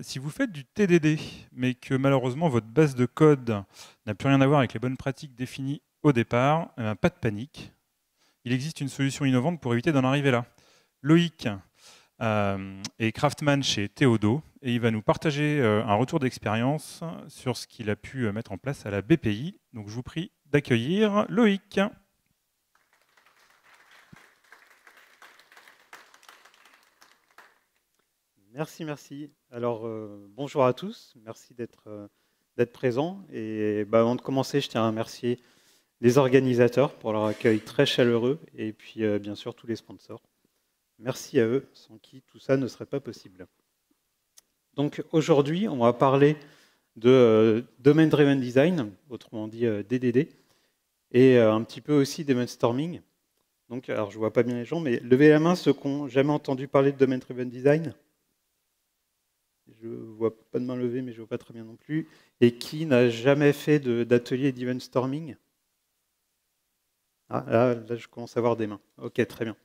Si vous faites du TDD, mais que malheureusement votre base de code n'a plus rien à voir avec les bonnes pratiques définies au départ, eh ben, pas de panique. Il existe une solution innovante pour éviter d'en arriver là. Loïc est Craftman chez Théodo et il va nous partager un retour d'expérience sur ce qu'il a pu mettre en place à la BPI. Donc je vous prie d'accueillir Loïc. Merci, merci. Alors, bonjour à tous. Merci d'être présents. Et avant de commencer, je tiens à remercier les organisateurs pour leur accueil très chaleureux et puis bien sûr tous les sponsors. Merci à eux, sans qui tout ça ne serait pas possible. Donc aujourd'hui, on va parler de Domain Driven Design, autrement dit DDD, et un petit peu aussi Domain Storming. Donc, alors je vois pas bien les gens, mais levez la main ceux qui n'ont jamais entendu parler de Domain Driven Design. Je ne vois pas de main levée, mais je ne vois pas très bien non plus. Et qui n'a jamais fait d'atelier d'event storming? Là, je commence à voir des mains. Ok, très bien.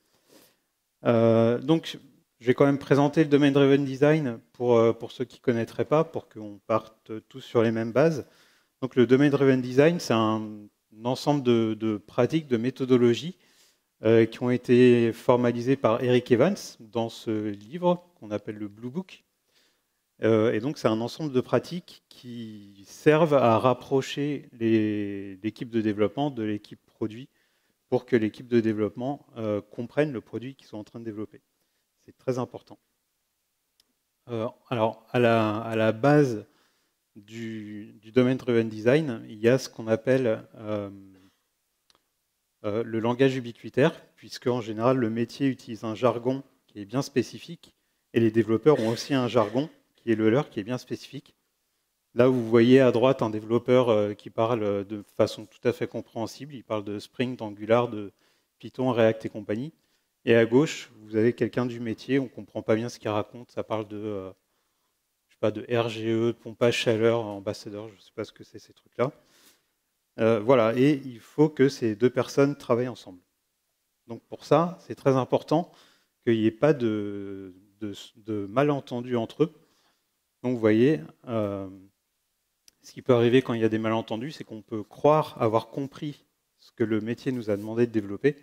Donc, je vais quand même présenter le Domain Driven Design pour ceux qui ne connaîtraient pas, pour qu'on parte tous sur les mêmes bases. Donc, le Domain Driven Design, c'est un ensemble de pratiques, de méthodologies qui ont été formalisées par Eric Evans dans ce livre qu'on appelle le Blue Book. Et donc, c'est un ensemble de pratiques qui servent à rapprocher l'équipe de développement de l'équipe produit pour que l'équipe de développement comprenne le produit qu'ils sont en train de développer. C'est très important. Alors, à la base du Domain Driven Design, il y a ce qu'on appelle le langage ubiquitaire, puisque en général, le métier utilise un jargon qui est bien spécifique, et les développeurs ont aussi un jargon qui est le leur, qui est bien spécifique. Là, vous voyez à droite un développeur qui parle de façon tout à fait compréhensible. Il parle de Spring, d'Angular, de Python, React et compagnie. Et à gauche, vous avez quelqu'un du métier. On ne comprend pas bien ce qu'il raconte. Ça parle je sais pas, de RGE, de pompage chaleur, ambassadeur. Je ne sais pas ce que c'est ces trucs-là. Voilà. Et il faut que ces deux personnes travaillent ensemble. Donc pour ça, c'est très important qu'il n'y ait pas de malentendus entre eux. Donc vous voyez, ce qui peut arriver quand il y a des malentendus, c'est qu'on peut croire avoir compris ce que le métier nous a demandé de développer,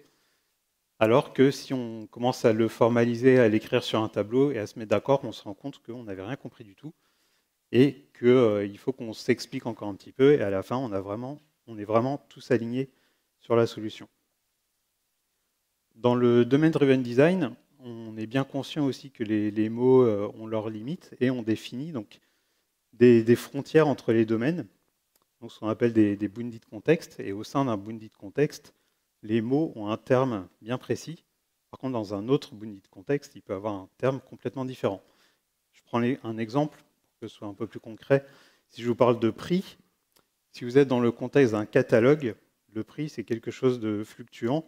alors que si on commence à le formaliser, à l'écrire sur un tableau et à se mettre d'accord, on se rend compte qu'on n'avait rien compris du tout et qu'il faut qu'on s'explique encore un petit peu et à la fin, on est vraiment tous alignés sur la solution. Dans le domaine driven design, on est bien conscient aussi que les mots ont leurs limites et on définit donc des frontières entre les domaines, donc ce qu'on appelle des bounded context, et au sein d'un bounded context, les mots ont un terme bien précis. Par contre, dans un autre bounded context, il peut avoir un terme complètement différent. Je prends un exemple pour que ce soit un peu plus concret. Si je vous parle de prix, si vous êtes dans le contexte d'un catalogue, le prix, c'est quelque chose de fluctuant.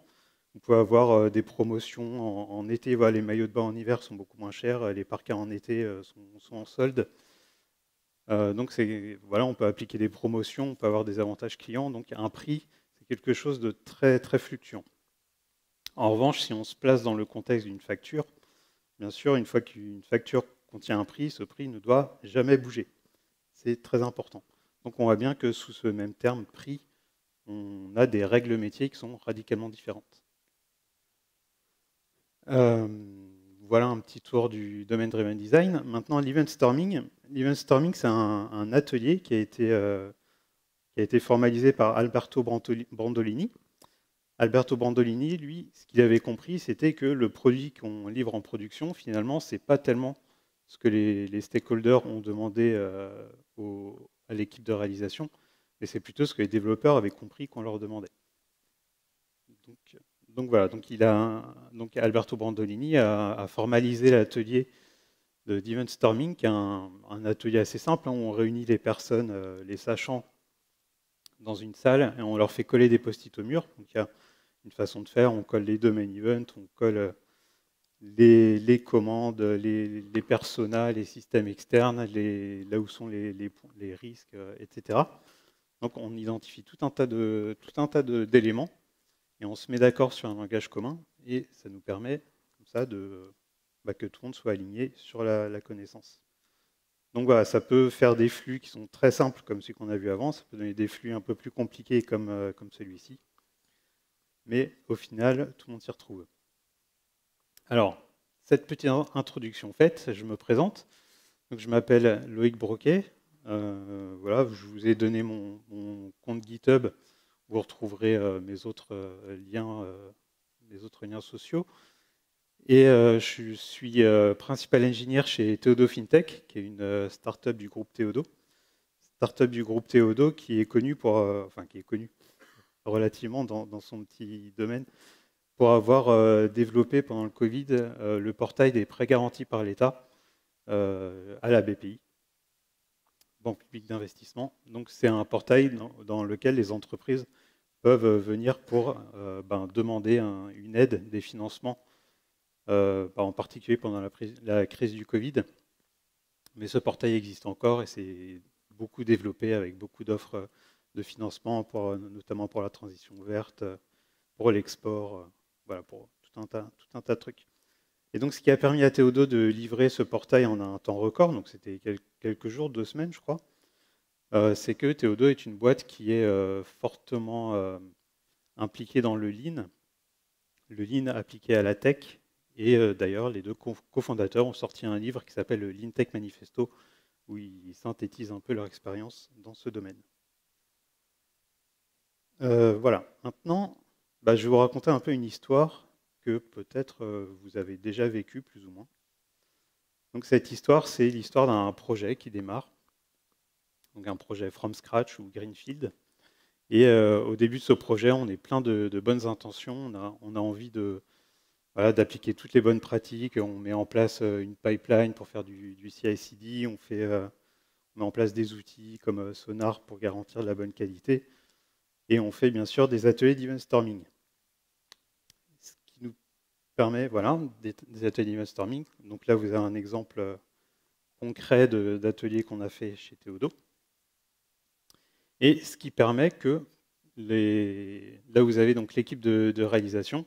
Vous pouvez avoir des promotions en été. Voilà, les maillots de bain en hiver sont beaucoup moins chers. Les parkas en été sont en solde. Donc voilà, on peut appliquer des promotions, on peut avoir des avantages clients. Donc un prix, c'est quelque chose de très, très fluctuant. En revanche, si on se place dans le contexte d'une facture, bien sûr, une fois qu'une facture contient un prix, ce prix ne doit jamais bouger. C'est très important. Donc on voit bien que sous ce même terme prix, on a des règles métiers qui sont radicalement différentes. Voilà un petit tour du domaine driven design. Maintenant, l'event storming. L'event storming, c'est un atelier qui a été formalisé par Alberto Brandolini. Alberto Brandolini, lui, ce qu'il avait compris, c'était que le produit qu'on livre en production, finalement, c'est pas tellement ce que les stakeholders ont demandé à l'équipe de réalisation, mais c'est plutôt ce que les développeurs avaient compris qu'on leur demandait. Donc voilà, donc Alberto Brandolini a formalisé l'atelier d'Event Storming, qui est un atelier assez simple, où on réunit les personnes, les sachants, dans une salle, et on leur fait coller des post-it au mur. Donc il y a une façon de faire, on colle les domain events, on colle les commandes, les personas, les systèmes externes, là où sont les risques, etc. Donc on identifie tout un tas d'éléments, et on se met d'accord sur un langage commun, et ça nous permet comme ça que tout le monde soit aligné sur la connaissance. Donc voilà, ça peut faire des flux qui sont très simples comme celui qu'on a vu avant, ça peut donner des flux un peu plus compliqués comme celui-ci. Mais au final, tout le monde s'y retrouve. Alors, cette petite introduction faite, je me présente. Donc, je m'appelle Loïc Broquet. Voilà, je vous ai donné mon compte GitHub. Vous retrouverez mes autres liens sociaux. Et je suis principal ingénieur chez Theodo FinTech, qui est une startup du groupe Theodo. Startup du groupe Theodo qui est connue qui est connue relativement dans son petit domaine, pour avoir développé pendant le Covid le portail des prêts garantis par l'État à la BPI, Banque publique d'investissement. Donc c'est un portail dans lequel les entreprises peuvent venir pour demander une aide, des financements, en particulier pendant la crise du Covid. Mais ce portail existe encore et c'est beaucoup développé avec beaucoup d'offres de financement, notamment pour la transition verte, pour l'export, voilà, pour tout un tas de trucs. Et donc, ce qui a permis à Théodo de livrer ce portail en un temps record, donc c'était quelques jours, 2 semaines, je crois, c'est que Théodo est une boîte qui est fortement impliquée dans le Lean appliqué à la tech. Et d'ailleurs, les deux cofondateurs ont sorti un livre qui s'appelle le Lean Tech Manifesto, où ils synthétisent un peu leur expérience dans ce domaine. Voilà, maintenant, je vais vous raconter un peu une histoire que peut-être vous avez déjà vécue, plus ou moins. Donc cette histoire, c'est l'histoire d'un projet qui démarre, donc un projet from scratch ou greenfield. Et au début de ce projet, on est plein de bonnes intentions, on a envie d'appliquer toutes les bonnes pratiques, on met en place une pipeline pour faire du CI/CD, on met en place des outils comme Sonar pour garantir de la bonne qualité, et on fait bien sûr des ateliers d'event storming. Ce qui nous permet, voilà, des ateliers d'event storming. Donc là, vous avez un exemple concret d'atelier qu'on a fait chez Théodo. Et ce qui permet que là, vous avez donc l'équipe de réalisation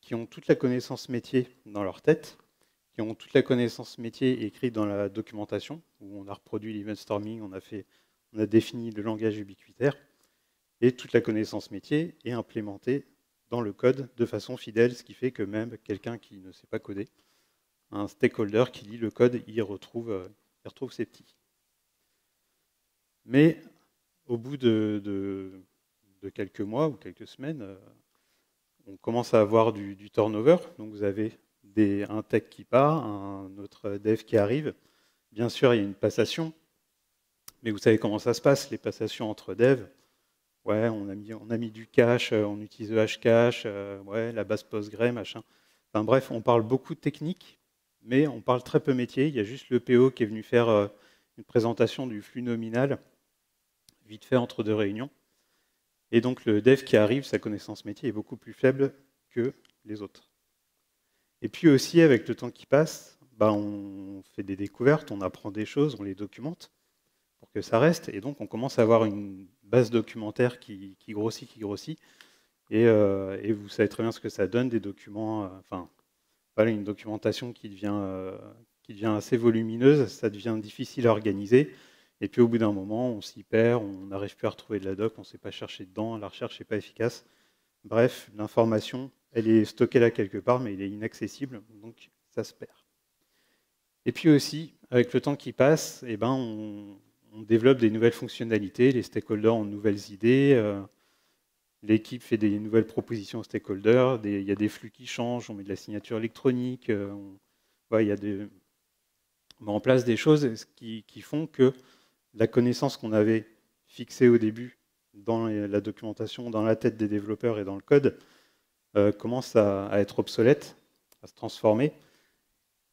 qui ont toute la connaissance métier dans leur tête, qui ont toute la connaissance métier écrite dans la documentation, où on a reproduit l'event storming, on a défini le langage ubiquitaire, et toute la connaissance métier est implémentée dans le code de façon fidèle, ce qui fait que même quelqu'un qui ne sait pas coder, un stakeholder qui lit le code, il retrouve ses petits. Mais au bout de quelques mois ou quelques semaines, on commence à avoir du turnover. Donc vous avez un tech qui part, un autre dev qui arrive. Bien sûr, il y a une passation, mais vous savez comment ça se passe, les passations entre devs. Ouais, on a mis du cache, on utilise le hashcache, ouais, la base Postgre, machin. Enfin bref, on parle beaucoup de technique, mais on parle très peu métier. Il y a juste le PO qui est venu faire une présentation du flux nominal, vite fait entre deux réunions. Et donc le dev qui arrive, sa connaissance métier est beaucoup plus faible que les autres. Et puis aussi, avec le temps qui passe, on fait des découvertes, on apprend des choses, on les documente pour que ça reste. Et donc on commence à avoir une base documentaire qui grossit. Et vous savez très bien ce que ça donne, des documents, une documentation qui devient assez volumineuse, ça devient difficile à organiser. Et puis au bout d'un moment, on s'y perd, on n'arrive plus à retrouver de la doc, on ne sait pas chercher dedans, la recherche n'est pas efficace. Bref, l'information, elle est stockée là quelque part, mais elle est inaccessible, donc ça se perd. Et puis aussi, avec le temps qui passe, on développe des nouvelles fonctionnalités, les stakeholders ont de nouvelles idées, l'équipe fait des nouvelles propositions aux stakeholders, il y a des flux qui changent, on met de la signature électronique, il y a met en place des choses qui font que la connaissance qu'on avait fixée au début dans la documentation, dans la tête des développeurs et dans le code, commence à être obsolète, à se transformer.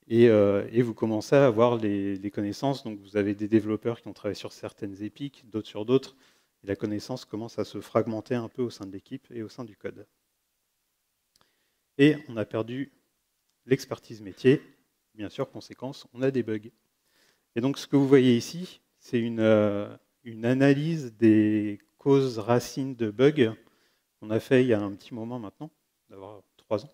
Et vous commencez à avoir les connaissances. Donc vous avez des développeurs qui ont travaillé sur certaines épiques, d'autres sur d'autres. Et la connaissance commence à se fragmenter un peu au sein de l'équipe et au sein du code. Et on a perdu l'expertise métier. Bien sûr, conséquence, on a des bugs. Et donc ce que vous voyez ici, c'est une analyse des causes racines de bugs qu'on a fait il y a un petit moment maintenant, d'avoir 3 ans.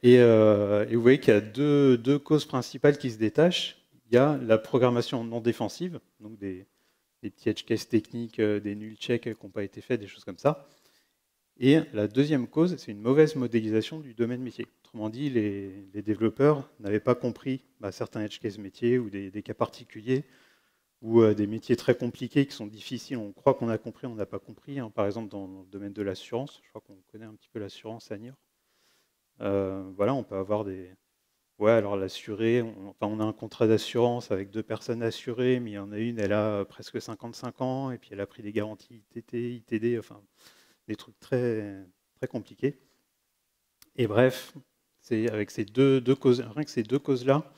Et vous voyez qu'il y a deux causes principales qui se détachent. il y a la programmation non défensive, donc des petits edge cases techniques, des null checks qui n'ont pas été faits, des choses comme ça. Et la deuxième cause, c'est une mauvaise modélisation du domaine métier. Autrement dit, les développeurs n'avaient pas compris certains edge cases métiers ou des cas particuliers ou des métiers très compliqués qui sont difficiles. On croit qu'on a compris, on n'a pas compris. Hein. Par exemple, dans le domaine de l'assurance, je crois qu'on connaît un petit peu l'assurance à Niort. Voilà, on peut avoir des... Ouais, alors l'assuré, on a un contrat d'assurance avec 2 personnes assurées, mais il y en a une, elle a presque 55 ans, et puis elle a pris des garanties ITT, ITD, enfin, des trucs très, très compliqués. Et bref, c'est avec ces deux causes, rien que ces 2 causes-là,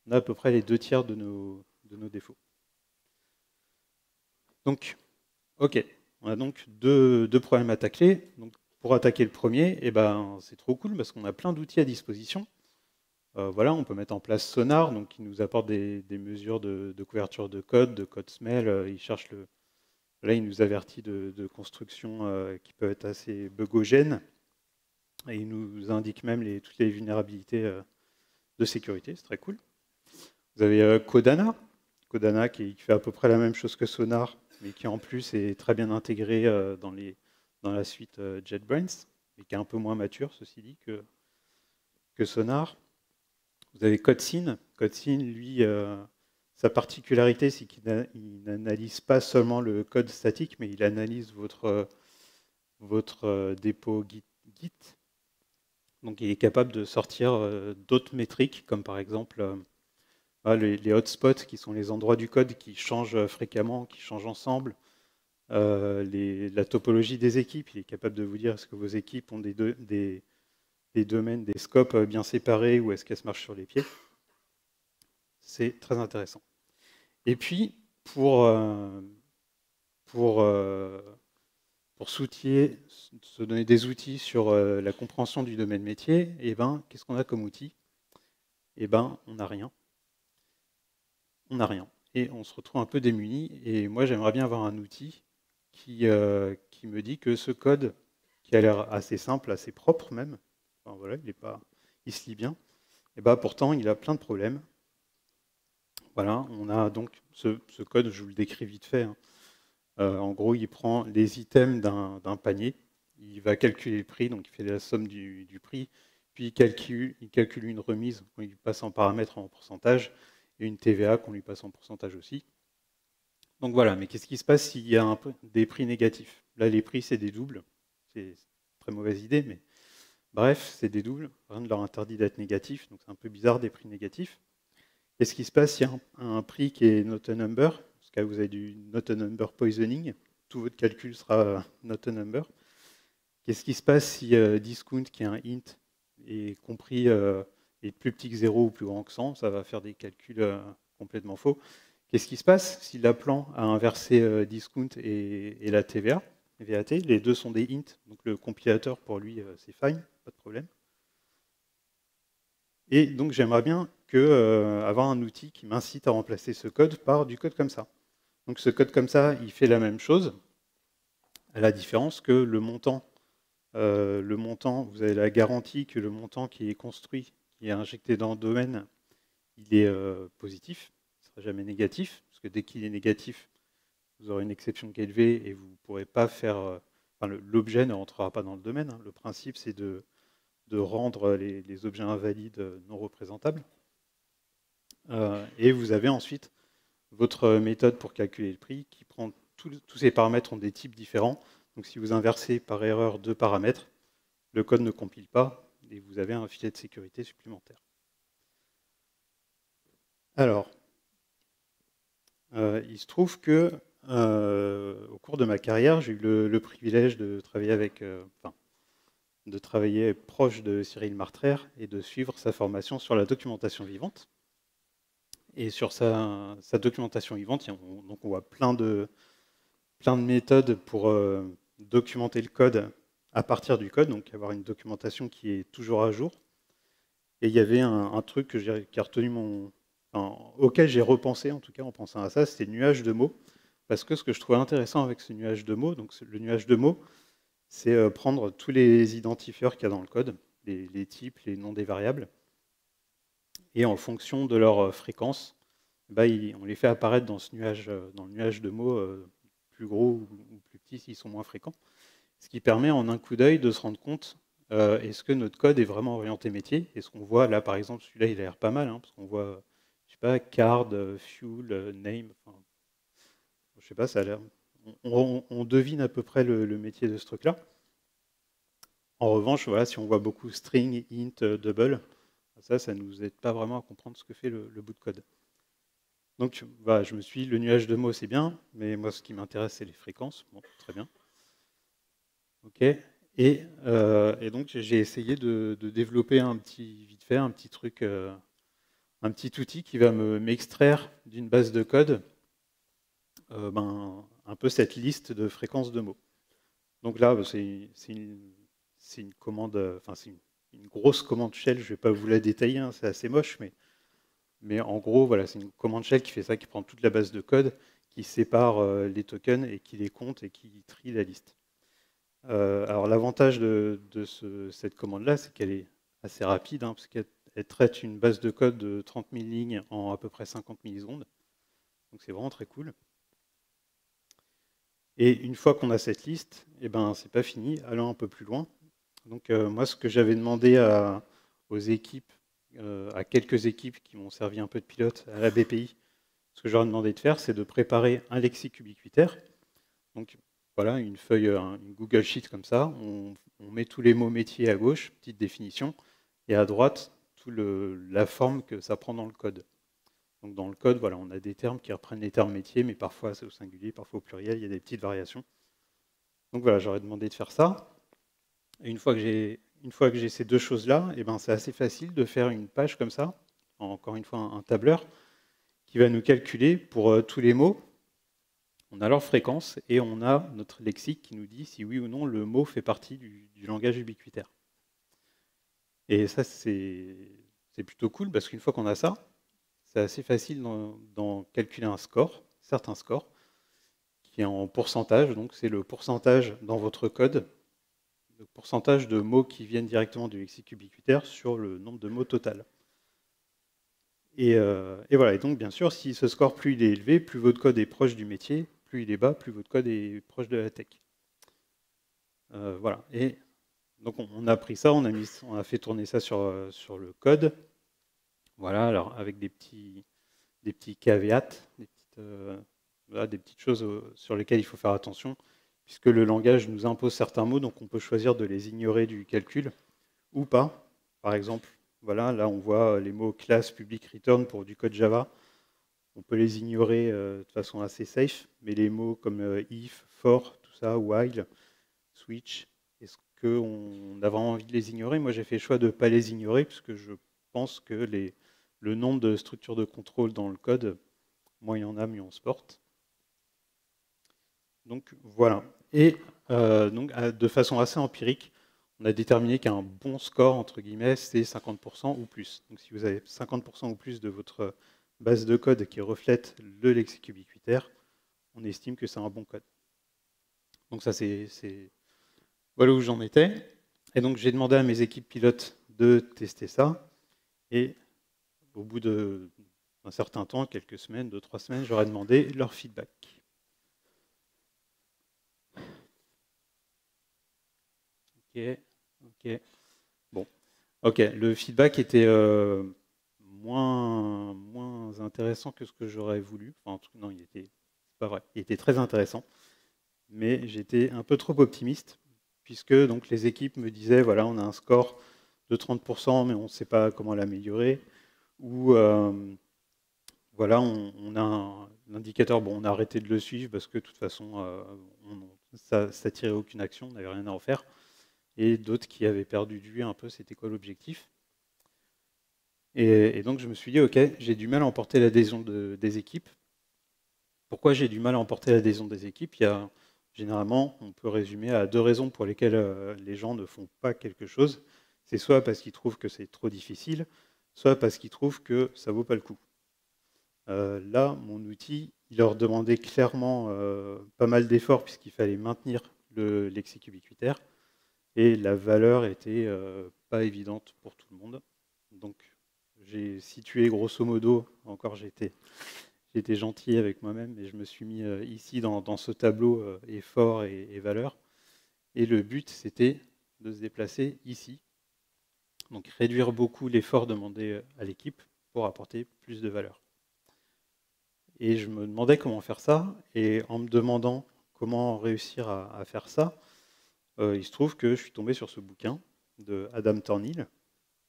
on a à peu près les 2 tiers de nos défauts. Donc, ok, on a donc deux problèmes à tacler. Donc, pour attaquer le premier, c'est trop cool parce qu'on a plein d'outils à disposition. Voilà, on peut mettre en place Sonar, donc qui nous apporte des mesures de couverture de code smell. Il cherche là, il nous avertit de constructions qui peuvent être assez bugogènes. Et il nous indique même toutes les vulnérabilités de sécurité, c'est très cool. Vous avez Codana, qui fait à peu près la même chose que Sonar, mais qui en plus est très bien intégré dans la suite JetBrains, et qui est un peu moins mature, ceci dit, que Sonar. Vous avez CodeSyn. CodeSyn, lui, sa particularité, c'est qu'il n'analyse pas seulement le code statique, mais il analyse votre dépôt Git. Donc il est capable de sortir d'autres métriques, comme par exemple les hotspots, qui sont les endroits du code qui changent fréquemment, qui changent ensemble. La topologie des équipes, il est capable de vous dire est-ce que vos équipes ont des domaines, des scopes bien séparés ou est-ce qu'elles se marchent sur les pieds. C'est très intéressant. Et puis, pour se donner des outils sur la compréhension du domaine métier, qu'est-ce qu'on a comme outil? On n'a rien. On n'a rien. Et on se retrouve un peu démuni. Et moi, j'aimerais bien avoir un outil qui me dit que ce code, qui a l'air assez simple, assez propre même, enfin, voilà, il se lit bien, et pourtant, il a plein de problèmes. Voilà, on a donc ce code, je vous le décris vite fait. Hein. En gros, il prend les items d'un panier, il va calculer le prix, donc il fait la somme du prix, puis il calcule une remise qu'on lui passe en paramètre en pourcentage, et une TVA qu'on lui passe en pourcentage aussi. Donc voilà, mais qu'est-ce qui se passe s'il y a des prix négatifs? Là, les prix, c'est des doubles. C'est une très mauvaise idée, mais bref, c'est des doubles. Rien ne leur interdit d'être négatif, donc c'est un peu bizarre des prix négatifs. Qu'est-ce qui se passe s'il y a un prix qui est not a number? Parce que vous avez du not a number poisoning. Tout votre calcul sera not a number. Qu'est-ce qui se passe si discount, qui est un int, est compris est plus petit que 0 ou plus grand que 100? Ça va faire des calculs complètement faux. Qu'est-ce qui se passe si l'appelant a inversé discount et la TVA, VAT? Les deux sont des int, donc le compilateur, pour lui, c'est fine, pas de problème. Et donc j'aimerais bien avoir un outil qui m'incite à remplacer ce code par du code comme ça. Donc ce code comme ça, il fait la même chose, à la différence que le montant, vous avez la garantie que le montant qui est construit, qui est injecté dans le domaine, il est positif, il ne sera jamais négatif, parce que dès qu'il est négatif, vous aurez une exception qui est élevée et vous ne pourrez pas faire... l'objet ne rentrera pas dans le domaine. Hein. Le principe, c'est de rendre les objets invalides non représentables. Et vous avez ensuite votre méthode pour calculer le prix qui prend tous ces paramètres ont des types différents. Donc si vous inversez par erreur 2 paramètres, le code ne compile pas et vous avez un filet de sécurité supplémentaire. Alors, il se trouve que au cours de ma carrière, j'ai eu le privilège de travailler proche de Cyril Martrer et de suivre sa formation sur la documentation vivante. Et sur sa documentation vivante, donc on voit plein de méthodes pour documenter le code à partir du code, donc avoir une documentation qui est toujours à jour. Et il y avait un truc qui a retenu auquel j'ai repensé, en tout cas en pensant à ça, c'était le nuage de mots. Parce que ce que je trouvais intéressant avec ce nuage de mots, donc le nuage de mots, c'est prendre tous les identifieurs qu'il y a dans le code, les types, les noms des variables, et en fonction de leur fréquence, bah, on les fait apparaître dans le nuage de mots plus gros ou plus petits s'ils sont moins fréquents. Ce qui permet en un coup d'œil de se rendre compte est-ce que notre code est vraiment orienté métier. Et ce qu'on voit là, par exemple, celui-là, il a l'air pas mal, hein, parce qu'on voit, je sais pas, card, fuel, name, enfin, je sais pas, ça a l'air. On devine à peu près le métier de ce truc-là. En revanche, voilà, si on voit beaucoup string, int, double, ça ne nous aide pas vraiment à comprendre ce que fait le bout de code. Donc, voilà, je me suis dit, le nuage de mots, c'est bien, mais moi, ce qui m'intéresse, c'est les fréquences. Bon, très bien. OK. Et donc, j'ai essayé de développer vite fait, un petit truc, un petit outil qui va m'extraire d'une base de code un peu cette liste de fréquences de mots. Donc là, c'est une commande, enfin, c'est une grosse commande shell, je ne vais pas vous la détailler, hein, c'est assez moche, mais en gros, voilà, c'est une commande shell qui fait ça, qui prend toute la base de code, qui sépare les tokens et qui les compte et qui trie la liste. Alors l'avantage de cette commande-là, c'est qu'elle est assez rapide, hein, parce qu'elle traite une base de code de 30 000 lignes en à peu près 50 millisecondes. Donc c'est vraiment très cool. Et une fois qu'on a cette liste, eh ben, c'est pas fini, allons un peu plus loin. Donc moi, ce que j'avais demandé aux équipes, à quelques équipes qui m'ont servi un peu de pilote à la BPI, ce que j'aurais demandé de faire, c'est de préparer un lexique ubiquitaire. Donc voilà, une feuille, une Google Sheet comme ça, on met tous les mots métiers à gauche, petite définition, et à droite, la forme que ça prend dans le code. Donc dans le code, voilà, on a des termes qui reprennent les termes métiers, mais parfois c'est au singulier, parfois au pluriel, il y a des petites variations. Donc voilà, j'aurais demandé de faire ça. Et une fois que j'ai ces deux choses-là, eh ben, c'est assez facile de faire une page comme ça, encore une fois un tableur, qui va nous calculer pour tous les mots. On a leur fréquence et on a notre lexique qui nous dit si oui ou non le mot fait partie du langage ubiquitaire. Et ça, c'est plutôt cool parce qu'une fois qu'on a ça, c'est assez facile d'en calculer un score, certains scores, qui est en pourcentage. Donc c'est le pourcentage dans votre code, le pourcentage de mots qui viennent directement du lexique ubiquitaire sur le nombre de mots total. Et voilà. Et donc, bien sûr, si ce score, plus il est élevé, plus votre code est proche du métier, plus il est bas, plus votre code est proche de la tech. Voilà. Et donc, on a pris ça, on a fait tourner ça sur le code. Voilà, alors avec des petits caveats, des petites choses sur lesquelles il faut faire attention, puisque le langage nous impose certains mots, donc on peut choisir de les ignorer du calcul ou pas. Par exemple, voilà, là on voit les mots class, public, return pour du code Java. On peut les ignorer de façon assez safe, mais les mots comme if, for, tout ça, while, switch, est-ce qu'on a vraiment envie de les ignorer? Moi j'ai fait le choix de ne pas les ignorer, puisque je pense que le nombre de structures de contrôle dans le code, moins il y en a, mieux on se porte. Donc voilà. Et donc, de façon assez empirique, on a déterminé qu'un bon score, entre guillemets, c'est 50% ou plus. Donc si vous avez 50% ou plus de votre base de code qui reflète le lexique ubiquitaire, on estime que c'est un bon code. Donc ça, c'est voilà où j'en étais. Et donc j'ai demandé à mes équipes pilotes de tester ça. Et au bout d'un certain temps, quelques semaines, 2-3 semaines, j'aurais demandé leur feedback. Ok. Bon. Ok, le feedback était moins intéressant que ce que j'aurais voulu. Enfin, non, c'est pas vrai. Il était très intéressant, mais j'étais un peu trop optimiste, puisque donc les équipes me disaient voilà, on a un score de 30%, mais on ne sait pas comment l'améliorer. Ou voilà, on a un indicateur, bon, on a arrêté de le suivre parce que de toute façon, ça tirait aucune action, on n'avait rien à en faire. Et d'autres qui avaient perdu de vue un peu c'était quoi l'objectif. Et donc je me suis dit, ok, j'ai du mal à emporter l'adhésion des équipes. Pourquoi j'ai du mal à emporter l'adhésion des équipes? Généralement, on peut résumer à deux raisons pour lesquelles les gens ne font pas quelque chose. C'est soit parce qu'ils trouvent que c'est trop difficile, soit parce qu'ils trouvent que ça ne vaut pas le coup. Là, mon outil, il leur demandait clairement pas mal d'efforts puisqu'il fallait maintenir le lexique ubiquitaire et la valeur était pas évidente pour tout le monde. Donc, j'ai situé grosso modo, encore j'étais gentil avec moi-même, et je me suis mis ici dans ce tableau effort et valeur. Et le but, c'était de se déplacer ici. Donc réduire beaucoup l'effort demandé à l'équipe pour apporter plus de valeur. Et je me demandais comment faire ça, et en me demandant comment réussir à faire ça, il se trouve que je suis tombé sur ce bouquin de Adam Thornhill,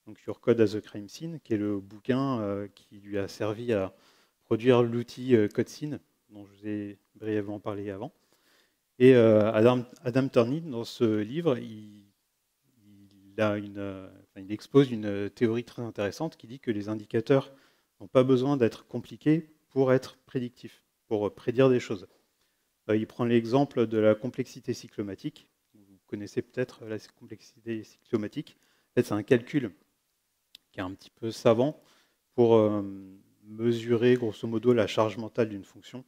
donc Your Code as a Crime Scene, qui est le bouquin qui lui a servi à produire l'outil CodeScene, dont je vous ai brièvement parlé avant. Et Adam Thornhill, dans ce livre, il expose une théorie très intéressante qui dit que les indicateurs n'ont pas besoin d'être compliqués pour être prédictifs, pour prédire des choses. Il prend l'exemple de la complexité cyclomatique. Vous connaissez peut-être la complexité cyclomatique. En fait, c'est un calcul qui est un petit peu savant pour mesurer grosso modo la charge mentale d'une fonction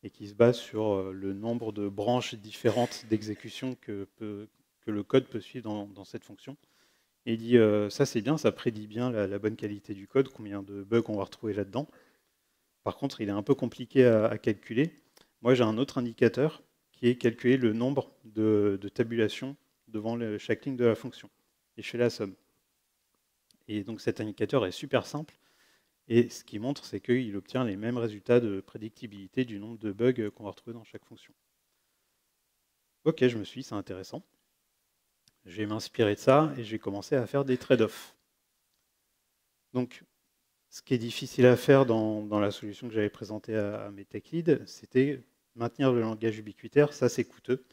et qui se base sur le nombre de branches différentes d'exécution que le code peut suivre dans cette fonction. Et il dit, ça c'est bien, ça prédit bien la bonne qualité du code, combien de bugs on va retrouver là-dedans. Par contre, il est un peu compliqué à calculer. Moi, j'ai un autre indicateur qui est calculer le nombre de tabulations devant chaque ligne de la fonction. Et je fais la somme. Et donc cet indicateur est super simple. Et ce qu'il montre, c'est qu'il obtient les mêmes résultats de prédictibilité du nombre de bugs qu'on va retrouver dans chaque fonction. Ok, je me suis dit, c'est intéressant. Je vais m'inspirer de ça et je vais commencer à faire des trade-offs. Donc, ce qui est difficile à faire dans la solution que j'avais présentée à mes tech leads, c'était maintenir le langage ubiquitaire. Ça, c'est coûteux.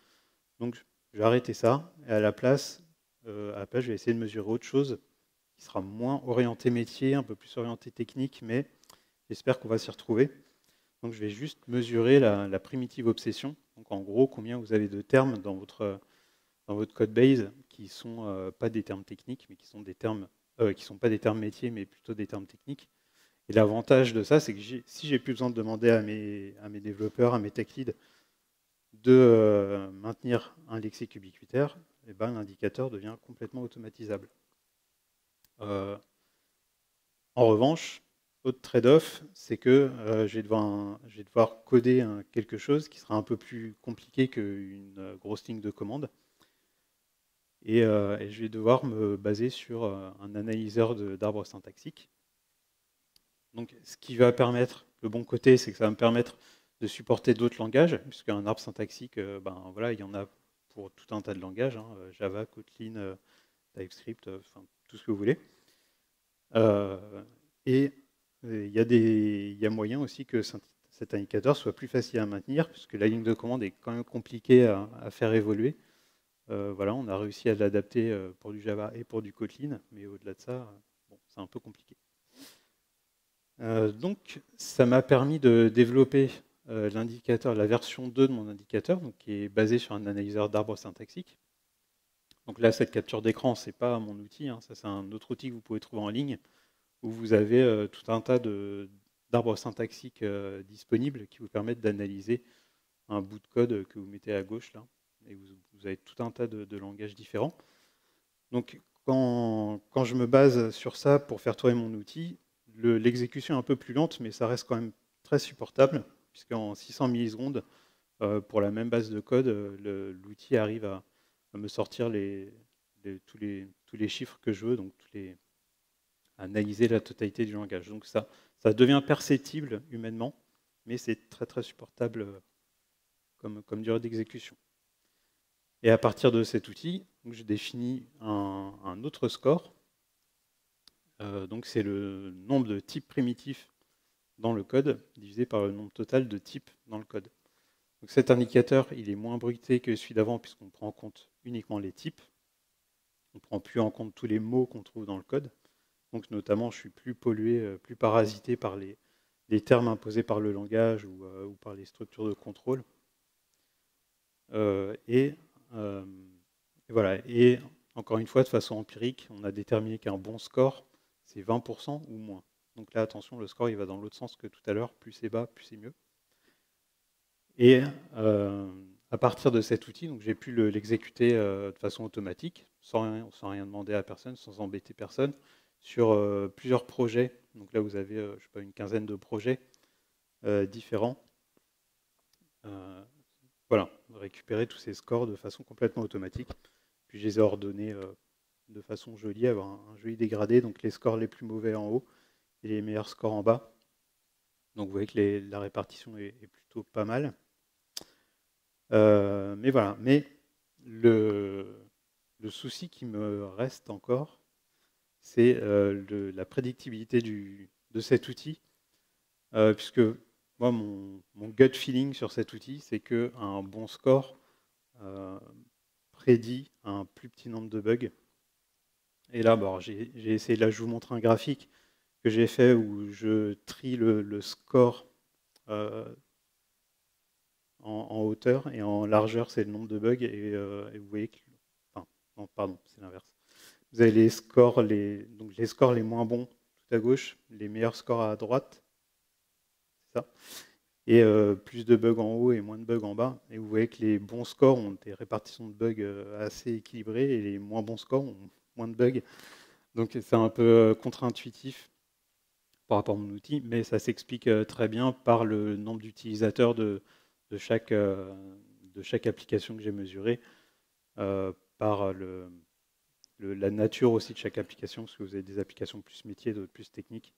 Donc, je vais arrêter ça. Et à la place, je vais essayer de mesurer autre chose qui sera moins orienté métier, un peu plus orienté technique, mais j'espère qu'on va s'y retrouver. Donc, je vais juste mesurer la primitive obsession. Donc, en gros, combien vous avez de termes dans votre code base qui ne sont pas des termes techniques, mais qui sont des termes qui ne sont pas des termes métiers, mais plutôt des termes techniques. Et l'avantage de ça, c'est que si j'ai plus besoin de demander à mes développeurs, à mes tech leads, de maintenir un lexique ubiquitaire, eh ben, l'indicateur devient complètement automatisable. En revanche, autre trade-off, c'est que je vais devoir coder quelque chose qui sera un peu plus compliqué qu'une grosse ligne de commande. Et je vais devoir me baser sur un analyseur d'arbres syntaxiques. Donc, ce qui va permettre, le bon côté, c'est que ça va me permettre de supporter d'autres langages, puisqu'un arbre syntaxique, voilà, il y en a pour tout un tas de langages, hein, Java, Kotlin, TypeScript, enfin, tout ce que vous voulez. Et il y a moyen aussi que cet indicateur soit plus facile à maintenir, puisque la ligne de commande est quand même compliquée à faire évoluer. Voilà, on a réussi à l'adapter pour du Java et pour du Kotlin, mais au-delà de ça, bon, c'est un peu compliqué. Donc, ça m'a permis de développer l'indicateur, la version 2 de mon indicateur, donc, qui est basé sur un analyseur d'arbres syntaxiques. Donc là, cette capture d'écran, ce n'est pas mon outil, hein, ça c'est un autre outil que vous pouvez trouver en ligne, où vous avez tout un tas d'arbres syntaxiques disponibles qui vous permettent d'analyser un bout de code que vous mettez à gauche là. Et vous avez tout un tas de langages différents. Donc, quand je me base sur ça pour faire tourner mon outil, l'exécution est un peu plus lente, mais ça reste quand même très supportable, puisqu'en 600 millisecondes, pour la même base de code, l'outil arrive à me sortir tous les chiffres que je veux, donc analyser la totalité du langage. Donc ça devient perceptible humainement, mais c'est très très supportable comme durée d'exécution. Et à partir de cet outil, je définis un autre score. Donc c'est le nombre de types primitifs dans le code divisé par le nombre total de types dans le code. Donc cet indicateur, il est moins bruité que celui d'avant puisqu'on prend en compte uniquement les types. On ne prend plus en compte tous les mots qu'on trouve dans le code. Donc notamment, je suis plus pollué, plus parasité par les termes imposés par le langage ou par les structures de contrôle. Et voilà. Et encore une fois, de façon empirique, on a déterminé qu'un bon score, c'est 20% ou moins. Donc là, attention, le score, il va dans l'autre sens que tout à l'heure. Plus c'est bas, plus c'est mieux. Et à partir de cet outil, j'ai pu l'exécuter de façon automatique, sans rien demander à personne, sans embêter personne. sur plusieurs projets. Donc là, vous avez je sais pas, une quinzaine de projets différents. Voilà, récupérer tous ces scores de façon complètement automatique. Puis je les ai ordonnés de façon jolie, avoir un joli dégradé. Donc les scores les plus mauvais en haut et les meilleurs scores en bas. Donc vous voyez que la répartition est plutôt pas mal. Mais voilà, mais le souci qui me reste encore, c'est la prédictibilité de cet outil, puisque moi, mon gut feeling sur cet outil, c'est qu'un bon score prédit un plus petit nombre de bugs. Et là, bon, j'ai essayé, là je vous montre un graphique que j'ai fait où je trie le score en hauteur, et en largeur, c'est le nombre de bugs, et vous voyez que... Enfin, non, pardon, c'est l'inverse. Vous avez les scores les moins bons tout à gauche, les meilleurs scores à droite, c'est ça, et plus de bugs en haut et moins de bugs en bas. Et vous voyez que les bons scores ont des répartitions de bugs assez équilibrées, et les moins bons scores ont moins de bugs. Donc c'est un peu contre-intuitif par rapport à mon outil, mais ça s'explique très bien par le nombre d'utilisateurs de chaque application que j'ai mesurée, par la nature aussi de chaque application, parce que vous avez des applications plus métiers, d'autres plus techniques.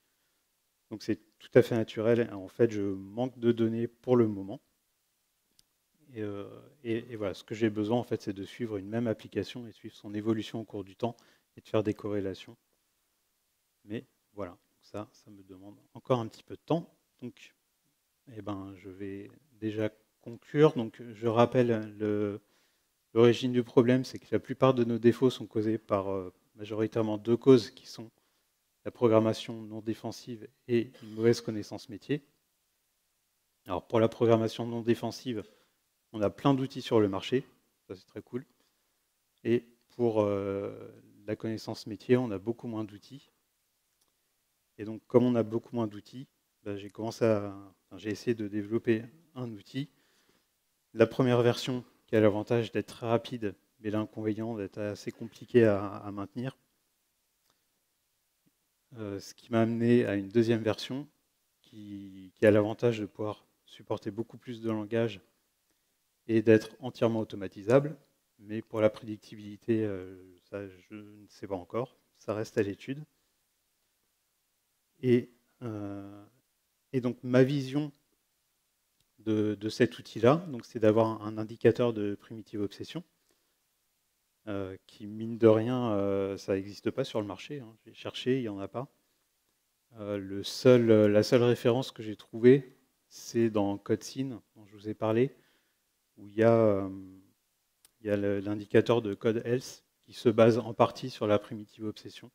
Donc c'est tout à fait naturel. En fait, je manque de données pour le moment. Et voilà, ce que j'ai besoin, en fait, c'est de suivre une même application et de suivre son évolution au cours du temps et de faire des corrélations. Mais voilà, ça me demande encore un petit peu de temps. Donc, je vais déjà conclure. Donc, je rappelle l'origine du problème, c'est que la plupart de nos défauts sont causés par majoritairement deux causes qui sont la programmation non défensive et une mauvaise connaissance métier. Alors pour la programmation non défensive, on a plein d'outils sur le marché, ça c'est très cool. Et pour la connaissance métier, on a beaucoup moins d'outils. Et donc comme on a beaucoup moins d'outils, j'ai essayé de développer un outil. La première version qui a l'avantage d'être très rapide, mais l'inconvénient d'être assez compliqué à maintenir. Ce qui m'a amené à une deuxième version qui a l'avantage de pouvoir supporter beaucoup plus de langage et d'être entièrement automatisable. Mais pour la prédictibilité, ça, je ne sais pas encore. Ça reste à l'étude. Et donc ma vision de cet outil-là, c'est d'avoir un indicateur de primitive obsession qui, mine de rien, ça n'existe pas sur le marché. Hein. J'ai cherché, il n'y en a pas. La seule référence que j'ai trouvée, c'est dans CodeSyn, dont je vous ai parlé, où il y a l'indicateur de CodeElse qui se base en partie sur la primitive obsession,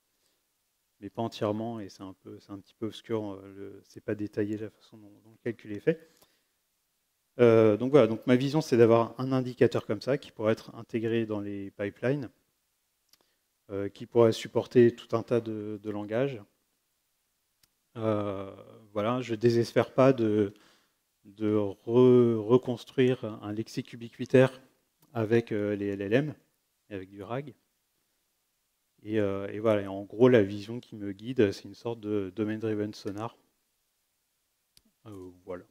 mais pas entièrement, et c'est un petit peu obscur, c'est pas détaillé la façon dont le calcul est fait. Donc voilà, donc ma vision, c'est d'avoir un indicateur comme ça qui pourrait être intégré dans les pipelines, qui pourrait supporter tout un tas de langages. Voilà, je ne désespère pas de reconstruire un lexique ubiquitaire avec les LLM, et avec du RAG. Et voilà, et en gros, la vision qui me guide, c'est une sorte de domain-driven sonar. Voilà.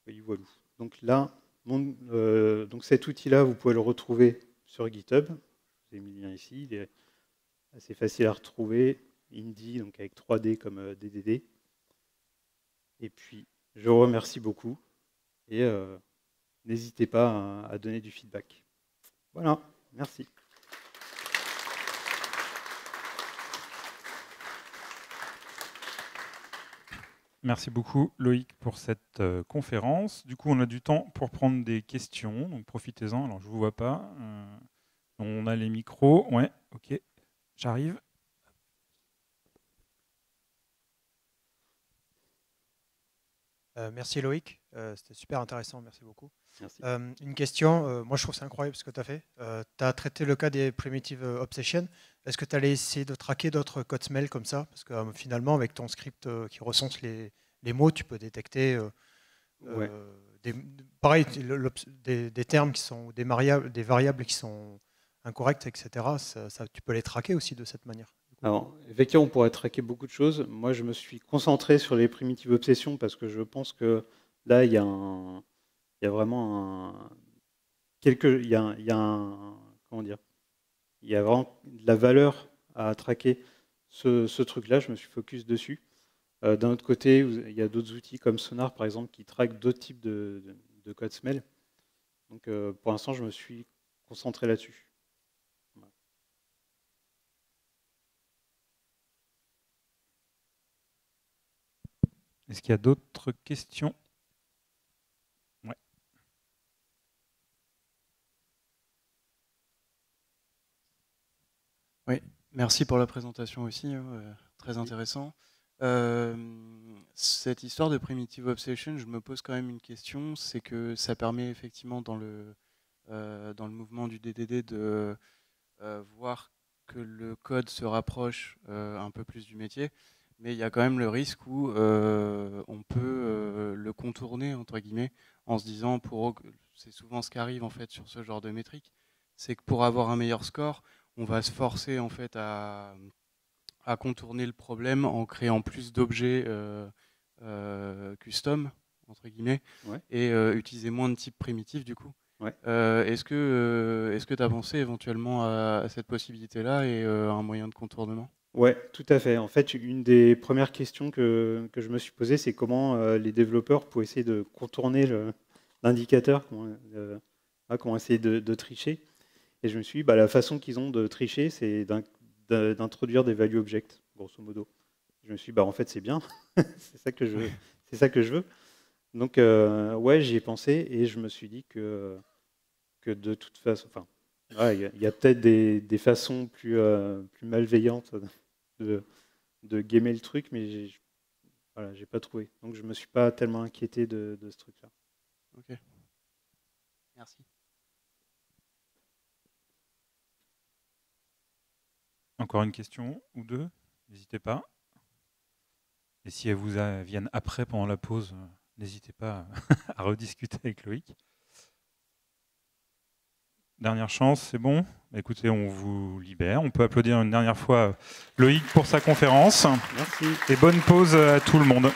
Et voilà. Donc là, donc cet outil-là, vous pouvez le retrouver sur GitHub. Je vous ai mis le lien ici. Il est assez facile à retrouver. Indy, donc avec 3D comme DDD. Et puis, je vous remercie beaucoup. Et n'hésitez pas à donner du feedback. Voilà, merci. Merci beaucoup Loïc pour cette conférence. Du coup, on a du temps pour prendre des questions, donc profitez-en. Alors, je ne vous vois pas. On a les micros. Ouais, ok, j'arrive. Merci Loïc, c'était super intéressant, merci beaucoup. Merci. Une question, moi je trouve c'est incroyable ce que tu as fait. Tu as traité le cas des primitive obsession. Est-ce que tu allais essayer de traquer d'autres codes smell comme ça? Parce que finalement, avec ton script qui recense les mots, tu peux détecter Ouais. pareil, des termes qui sont, des variables qui sont incorrectes, etc. Tu peux les traquer aussi de cette manière. Alors, effectivement, on pourrait traquer beaucoup de choses. Moi, je me suis concentré sur les primitives obsessions parce que je pense que là, il y a vraiment comment dire, il y a vraiment de la valeur à traquer ce truc-là. Je me suis focus dessus. D'un autre côté, il y a d'autres outils comme Sonar, par exemple, qui traquent d'autres types de code smell. Donc, pour l'instant, je me suis concentré là-dessus. Est-ce qu'il y a d'autres questions? Ouais. Oui, merci pour la présentation aussi, très intéressant. Cette histoire de Primitive Obsession, je me pose quand même une question, c'est que ça permet effectivement dans le mouvement du DDD de voir que le code se rapproche un peu plus du métier, mais il y a quand même le risque où on peut le contourner, entre guillemets, en se disant, c'est souvent ce qui arrive en fait sur ce genre de métrique, c'est que pour avoir un meilleur score, on va se forcer en fait à contourner le problème en créant plus d'objets custom, entre guillemets, Ouais. et utiliser moins de types primitifs du coup. Ouais. Est-ce que tu as pensé éventuellement à cette possibilité-là et un moyen de contournement? Ouais, tout à fait. En fait, une des premières questions que je me suis posée, c'est comment les développeurs pouvaient essayer de contourner l'indicateur, comment essayer de tricher. Et je me suis dit, la façon qu'ils ont de tricher, c'est d'introduire des value objects, grosso modo. Je me suis dit, en fait, c'est bien, c'est ça que je veux. Donc, ouais, j'y ai pensé et je me suis dit que de toute façon, il y a peut-être des façons plus malveillantes de gamer le truc, mais j'ai pas trouvé. Donc, je me suis pas tellement inquiété de ce truc-là. Ok. Merci. Encore une question ou deux? N'hésitez pas. Et si elles vous viennent après, pendant la pause, n'hésitez pas à rediscuter avec Loïc. Dernière chance, c'est bon? Écoutez, on vous libère. On peut applaudir une dernière fois Loïc pour sa conférence. Merci. Et bonne pause à tout le monde.